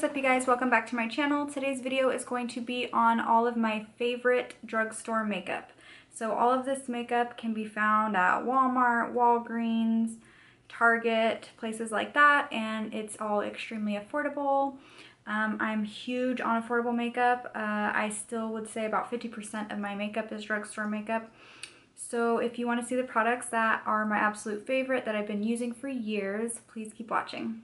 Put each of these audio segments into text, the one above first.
up, you guys? Welcome back to my channel. Today's video is going to be on all of my favorite drugstore makeup. So all of this makeup can be found at Walmart, Walgreens, Target, places like that, and it's all extremely affordable. I'm huge on affordable makeup. I still would say about 50% of my makeup is drugstore makeup. So if you want to see the products that are my absolute favorite that I've been using for years, please keep watching.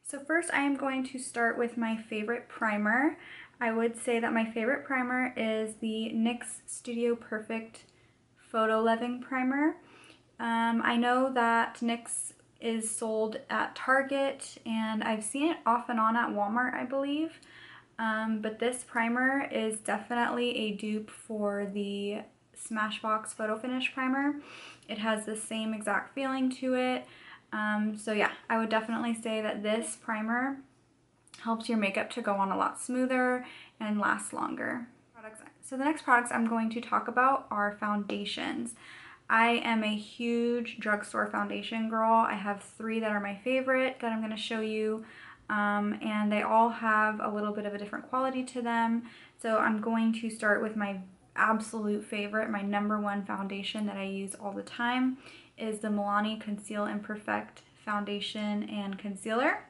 So first I am going to start with my favorite primer. I would say that my favorite primer is the NYX Studio Perfect Photo Loving Primer. I know that NYX is sold at Target and I've seen it off and on at Walmart, I believe. But this primer is definitely a dupe for the Smashbox Photo Finish Primer. It has the same exact feeling to it. So yeah, I would definitely say that this primer helps your makeup to go on a lot smoother and last longer. So the next products I'm going to talk about are foundations. I am a huge drugstore foundation girl. I have 3 that are my favorite that I'm going to show you, and they all have a little bit of a different quality to them. So I'm going to start with my absolute favorite, my #1 foundation that I use all the time is the Milani Conceal and Perfect Foundation and Concealer.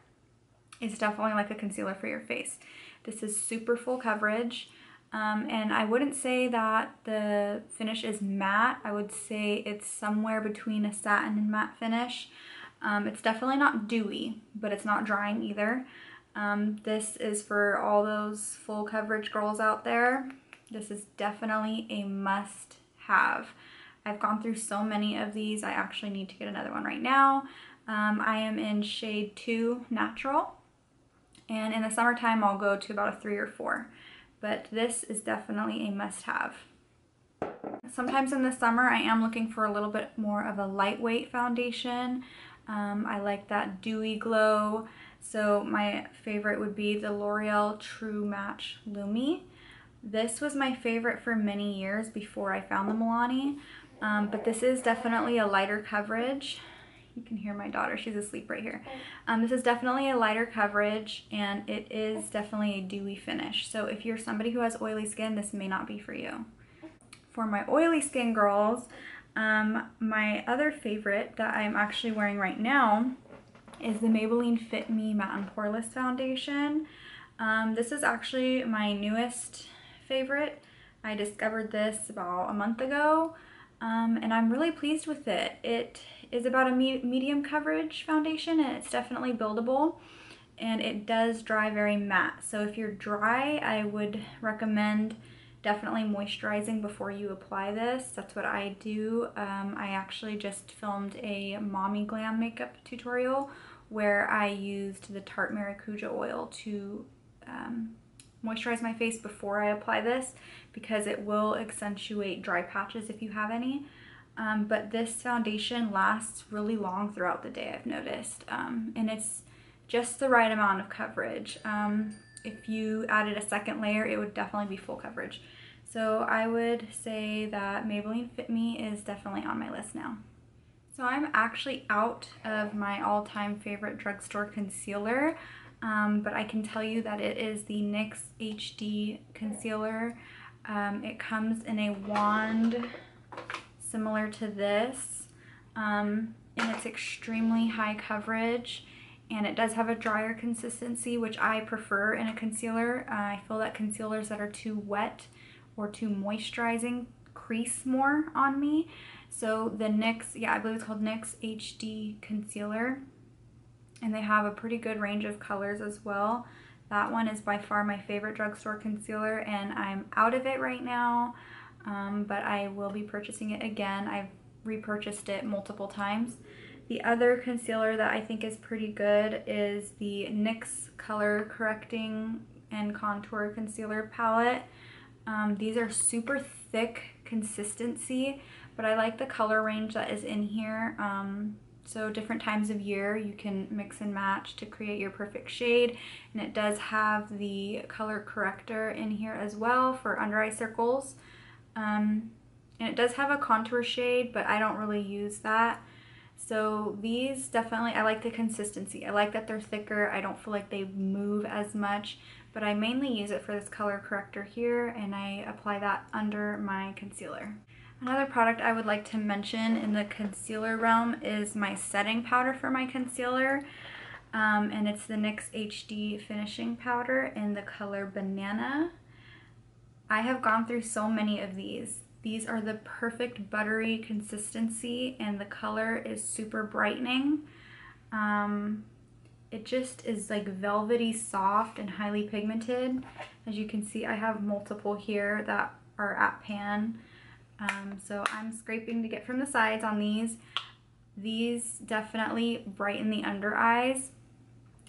It's definitely like a concealer for your face. This is super full coverage, and I wouldn't say that the finish is matte. I would say it's somewhere between a satin and matte finish. It's definitely not dewy, but it's not drying either. This is for all those full coverage girls out there. This is definitely a must-have. I've gone through so many of these. I actually need to get another one right now. I am in shade 2 Natural, and in the summertime I'll go to about a 3 or 4, but this is definitely a must-have. Sometimes in the summer I am looking for a little bit more of a lightweight foundation. I like that dewy glow, so my favorite would be the L'Oreal True Match Lumi. This was my favorite for many years before I found the Milani. But this is definitely a lighter coverage. You can hear my daughter, she's asleep right here. This is definitely a lighter coverage, and it is definitely a dewy finish. So if you're somebody who has oily skin, this may not be for you. For my oily skin girls, my other favorite that I'm actually wearing right now is the Maybelline Fit Me Matte and Poreless Foundation. This is actually my newest favorite. I discovered this about a month ago. And I'm really pleased with it. It is about a medium coverage foundation, and it's definitely buildable, and it does dry very matte. So if you're dry, I would recommend definitely moisturizing before you apply this. That's what I do. I actually just filmed a mommy glam makeup tutorial where I used the Tarte Maracuja oil to moisturize my face before I apply this, because it will accentuate dry patches if you have any. But this foundation lasts really long throughout the day, I've noticed, and it's just the right amount of coverage. If you added a second layer, it would definitely be full coverage. So I would say that Maybelline Fit Me is definitely on my list now. So I'm actually out of my all-time favorite drugstore concealer. But I can tell you that it is the NYX HD concealer. It comes in a wand similar to this, and it's extremely high coverage, and it does have a drier consistency, which I prefer in a concealer. I feel that concealers that are too wet or too moisturizing crease more on me. So the NYX, yeah, I believe it's called NYX HD concealer, and they have a pretty good range of colors as well. That one is by far my favorite drugstore concealer, and I'm out of it right now, but I will be purchasing it again. I've repurchased it multiple times. The other concealer that I think is pretty good is the NYX Color Correcting and Contour Concealer Palette. These are super thick consistency, but I like the color range that is in here. So different times of year you can mix and match to create your perfect shade, and it does have the color corrector in here as well for under eye circles, and it does have a contour shade, but I don't really use that. So these definitely, I like the consistency. I like that they're thicker. I don't feel like they move as much, but I mainly use it for this color corrector here, and I apply that under my concealer. Another product I would like to mention in the concealer realm is my setting powder for my concealer. And it's the NYX HD finishing powder in the color Banana. I have gone through so many of these. These are the perfect buttery consistency, and the color is super brightening. It just is like velvety soft and highly pigmented. As you can see, I have multiple here that are at pan. So I'm scraping to get from the sides on these. These definitely brighten the under eyes.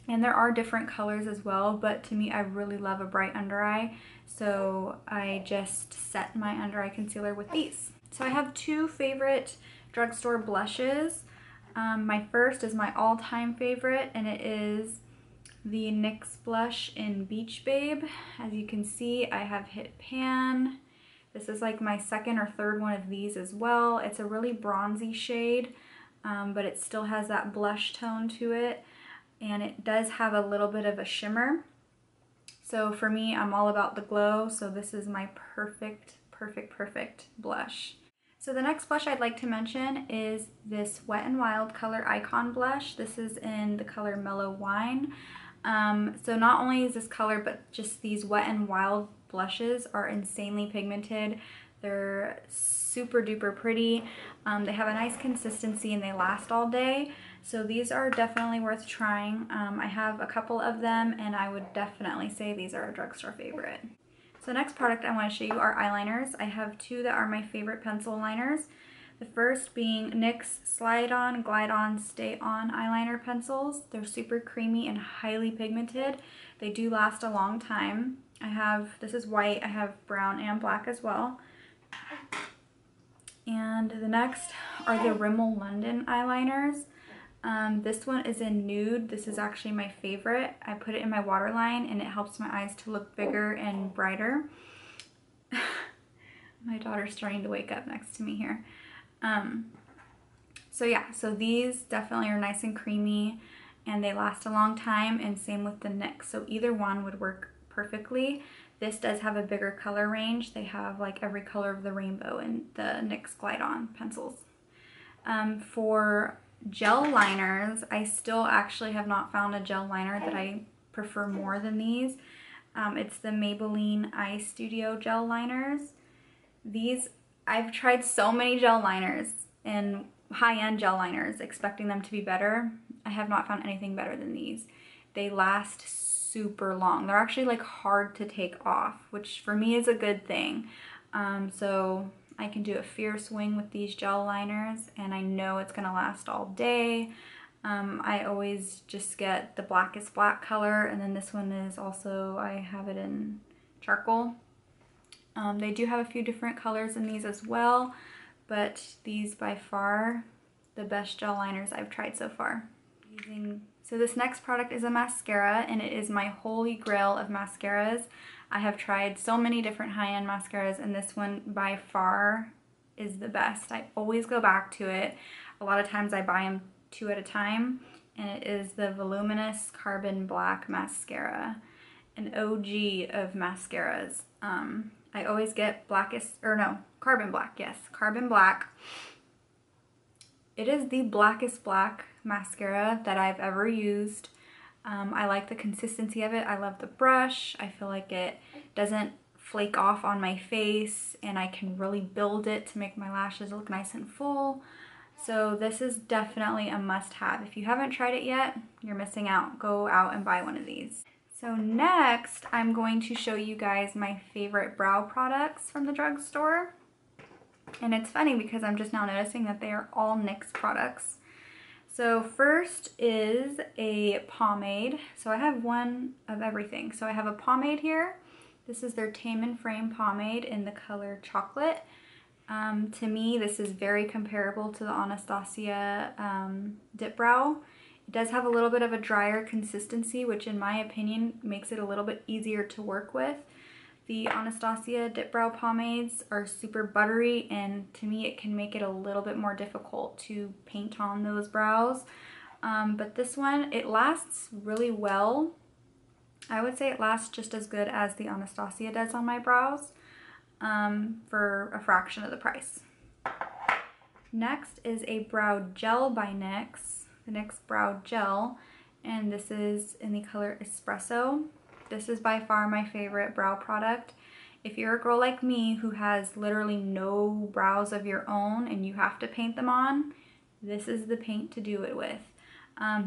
And there are different colors as well, but to me, I really love a bright under eye. So I just set my under eye concealer with these. So I have two favorite drugstore blushes. My first is my all-time favorite, and it is the NYX blush in Beach Babe. As you can see, I have hit pan. This is like my second or third one of these as well. It's a really bronzy shade, but it still has that blush tone to it. And it does have a little bit of a shimmer. So for me, I'm all about the glow, so this is my perfect blush. So the next blush I'd like to mention is this Wet n Wild color icon blush. This is in the color Mellow Wine. So not only is this color, but just these Wet n Wild blushes are insanely pigmented. They're super duper pretty. They have a nice consistency and they last all day. So these are definitely worth trying. I have a couple of them, and I would definitely say these are a drugstore favorite. So the next product I want to show you are eyeliners. I have two that are my favorite pencil liners. The first being NYX Slide On, Glide On, Stay On eyeliner pencils. They're super creamy and highly pigmented. They do last a long time. This is white, I have brown and black as well. And the next are the Rimmel London eyeliners. This one is in nude. This is actually my favorite. I put it in my waterline and it helps my eyes to look bigger and brighter. My daughter's starting to wake up next to me here. So yeah, so these definitely are nice and creamy and they last a long time, and same with the NYX. So either one would work perfectly. This does have a bigger color range. They have like every color of the rainbow in the NYX Glide On pencils. For gel liners, I still actually have not found a gel liner that I prefer more than these. It's the Maybelline Eye Studio gel liners. These, I've tried so many gel liners and high-end gel liners expecting them to be better. I have not found anything better than these. They last super long. They're actually like hard to take off, which for me is a good thing. So I can do a fierce wing with these gel liners and I know it's gonna last all day. I always just get the blackest black color, and then this one is also, I have it in charcoal. They do have a few different colors in these as well, but these by far the best gel liners I've tried so far. So this next product is a mascara, and it is my holy grail of mascaras. I have tried so many different high-end mascaras, and this one by far is the best. I always go back to it. A lot of times I buy them 2 at a time, and it is the Voluminous Carbon Black Mascara, an OG of mascaras. I always get Carbon Black, yes, Carbon Black. It is the blackest black mascara that I've ever used. I like the consistency of it. I love the brush. I feel like it doesn't flake off on my face, and I can really build it to make my lashes look nice and full. So this is definitely a must-have. If you haven't tried it yet, you're missing out. Go out and buy one of these. So next, I'm going to show you guys my favorite brow products from the drugstore. And it's funny because I'm just now noticing that they are all NYX products. So first is a pomade. So I have one of everything. So I have a pomade here. This is their Tame and Frame pomade in the color Chocolate. To me, this is very comparable to the Anastasia Dip Brow. It does have a little bit of a drier consistency, which in my opinion makes it a little bit easier to work with. The Anastasia Dip Brow Pomades are super buttery, and to me it can make it a little bit more difficult to paint on those brows. But this one, it lasts really well. I would say it lasts just as good as the Anastasia does on my brows, for a fraction of the price. Next is a brow gel by NYX, the NYX Brow Gel, and this is in the color Espresso. This is by far my favorite brow product. If you're a girl like me who has literally no brows of your own and you have to paint them on, this is the paint to do it with.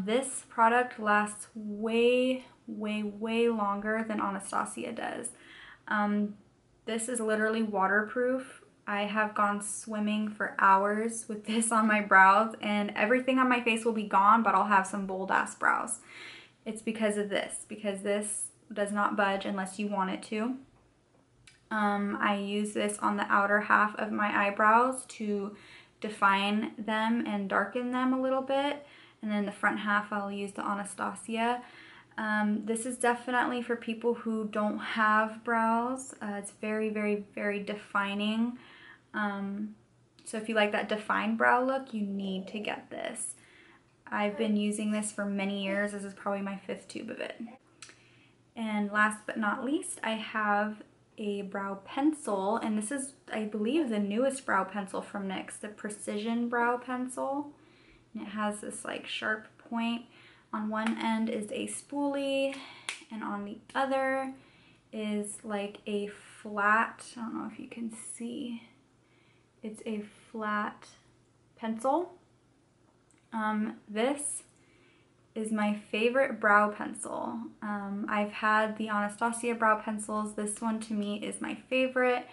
This product lasts way longer than Anastasia does. This is literally waterproof. I have gone swimming for hours with this on my brows, and everything on my face will be gone, but I'll have some bold ass brows. It's because of this, because this does not budge unless you want it to. I use this on the outer half of my eyebrows to define them and darken them a little bit, and then the front half I'll use the Anastasia. This is definitely for people who don't have brows. It's very defining. So if you like that defined brow look, you need to get this. I've been using this for many years. This is probably my 5th tube of it. And last but not least, I have a brow pencil, and this is, I believe, the newest brow pencil from NYX, the Precision brow pencil. And it has this like sharp point. On one end is a spoolie, and on the other is like a flat, I don't know if you can see, it's a flat pencil. This is my favorite brow pencil. I've had the Anastasia brow pencils. This one to me is my favorite.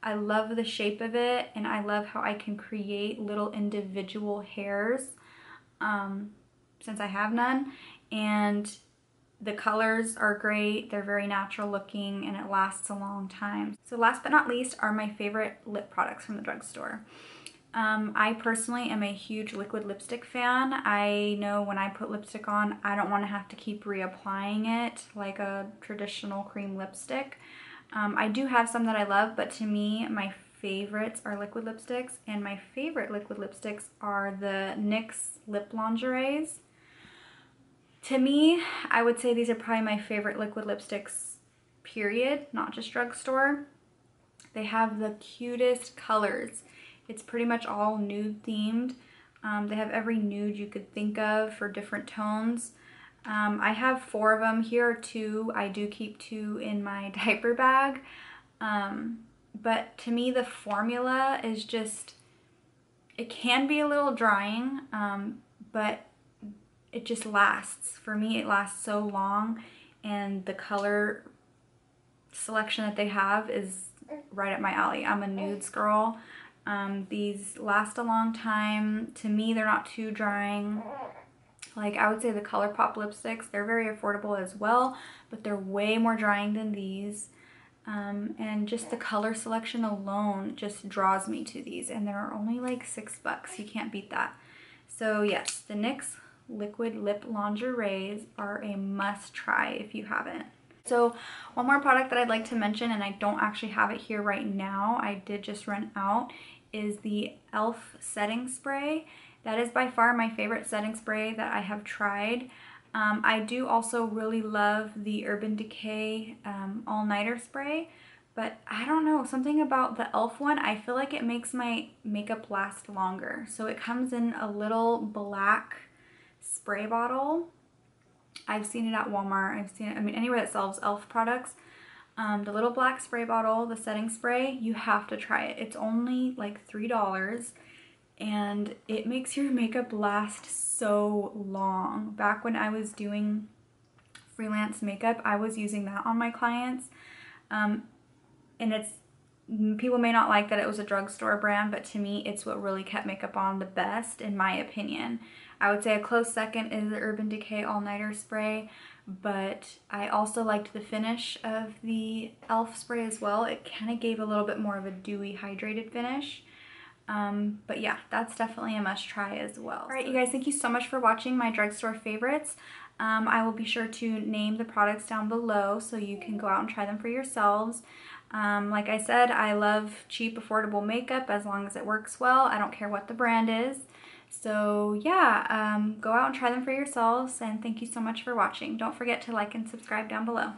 I love the shape of it, and I love how I can create little individual hairs, since I have none, and the colors are great. They're very natural looking, and it lasts a long time. So last but not least are my favorite lip products from the drugstore. I personally am a huge liquid lipstick fan. I know when I put lipstick on, I don't want to have to keep reapplying it like a traditional cream lipstick. I do have some that I love, but to me, my favorites are liquid lipsticks, and my favorite liquid lipsticks are the NYX Lip Lingeries. To me, I would say these are probably my favorite liquid lipsticks, period, not just drugstore. They have the cutest colors. It's pretty much all nude themed. They have every nude you could think of for different tones. I have 4 of them. Here are 2. I do keep 2 in my diaper bag. But to me, the formula is just, it can be a little drying, but it just lasts. For me, it lasts so long, and the color selection that they have is right up my alley. I'm a nudes girl. These last a long time. To me, they're not too drying. Like, I would say the ColourPop lipsticks, they're very affordable as well, but they're way more drying than these. And just the color selection alone just draws me to these, and they're only like $6. You can't beat that. So yes, the NYX Liquid Lip Lingeries are a must try if you haven't. So one more product that I'd like to mention, and I don't actually have it here right now, I did just run out, is the e.l.f. setting spray. That is by far my favorite setting spray that I have tried. I do also really love the Urban Decay all-nighter spray, but I don't know, something about the e.l.f. one, I feel like it makes my makeup last longer. So it comes in a little black spray bottle. I've seen it at Walmart, I've seen it, I mean, anywhere that sells e.l.f. products. The little black spray bottle, the setting spray, you have to try it. It's only like $3, and it makes your makeup last so long. Back when I was doing freelance makeup, I was using that on my clients. And it's, people may not like that it was a drugstore brand, but to me, it's what really kept makeup on the best, in my opinion. I would say a close second is the Urban Decay All-Nighter Spray, but I also liked the finish of the e.l.f. spray as well. It kind of gave a little bit more of a dewy, hydrated finish. But yeah, that's definitely a must try as well. Alright, you guys, thank you so much for watching my drugstore favorites. I will be sure to name the products down below so you can go out and try them for yourselves. Like I said, I love cheap, affordable makeup as long as it works well. I don't care what the brand is. So yeah, go out and try them for yourselves, and thank you so much for watching. Don't forget to like and subscribe down below.